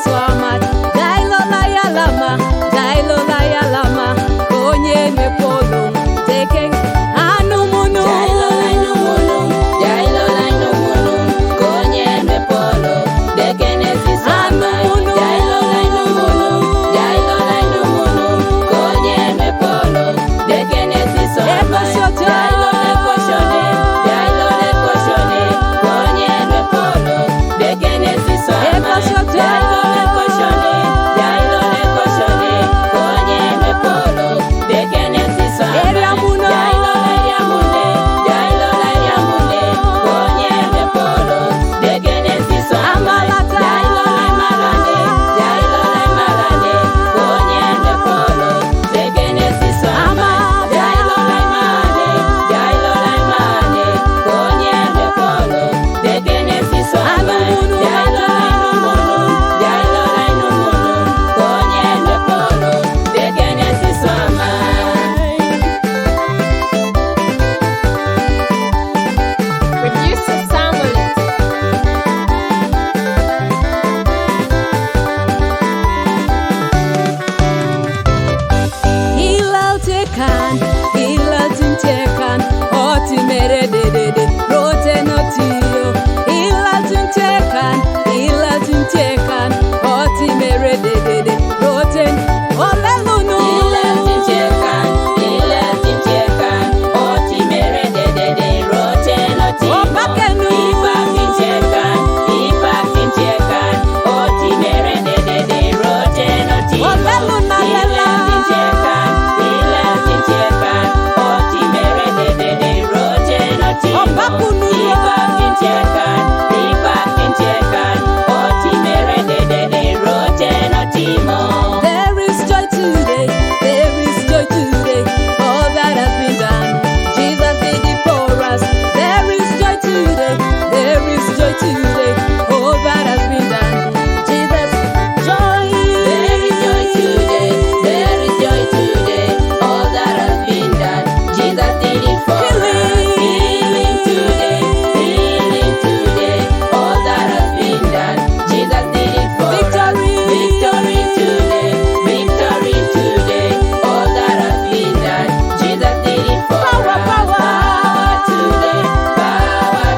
swamat dailo la yalama konye ne polo teken anumunu dailo la numunu konye ne polo dekene sisama dailo la numunu konye ne polo dekene sisama dailo le koshone konye ne polo dekene sisama dailo le koshone konye ne polo dekene sisama dailo la yamune konye ne polo dekene sisama dailo la malane konye ne polo dekene sisama dailo la mane konye ne polo dekene sisama dailo la numunu konye ne polo dekene sisama. Producer Samuel. Hilal tintekan oti mere de rote notio. Hilal tintekan oti mere de rote olelunu. Hilal tintekan oti mere de rote notio. Opakenu. Ipak tintekan oti mere de rote notio. Oleluna lela. Hilal tintekan oti mere de rote notio. Opakunu. Ipak tintekan oti mere de rote notio. There is joy today, all that has been done. Jesus did it for us. There is joy today, all that has been done. Jesus, joy. There is joy today, all that has been done. Jesus did it for us. Healing today, all that has been done. Jesus did it for us. Victory today, all that has been done. Jesus did it for us. Power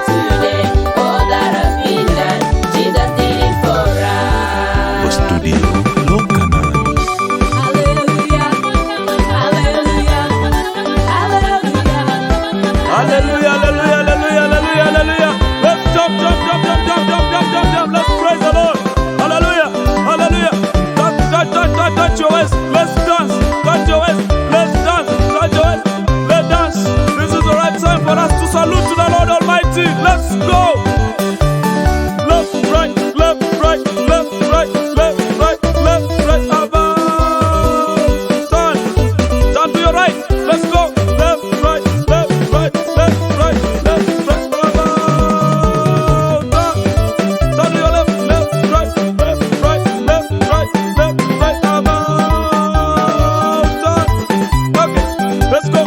today, all that has been done. Jesus did it for us. Studio Lokanal. Hallelujah, hallelujah, hallelujah. Hallelujah. Let's jump. Let's praise the Lord. Hallelujah. Touch your waist. Let's dance. Touch your waist. Let's dance. Touch your waist. Let's dance. This is the right time for us to salute to the Lord Almighty. Let's go. Left, right. About. Turn to your right. Let's go. Left, right. About. Turn to your left. Left, right. About. Turn. Okay. Let's go.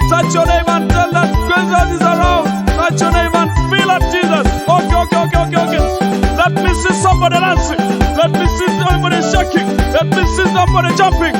Touch your neighbor and tell that Jesus is around. Touch your neighbor and feel at Jesus. Okay. Let me see somebody dancing. Let me see somebody shaking. Let me see somebody jumping.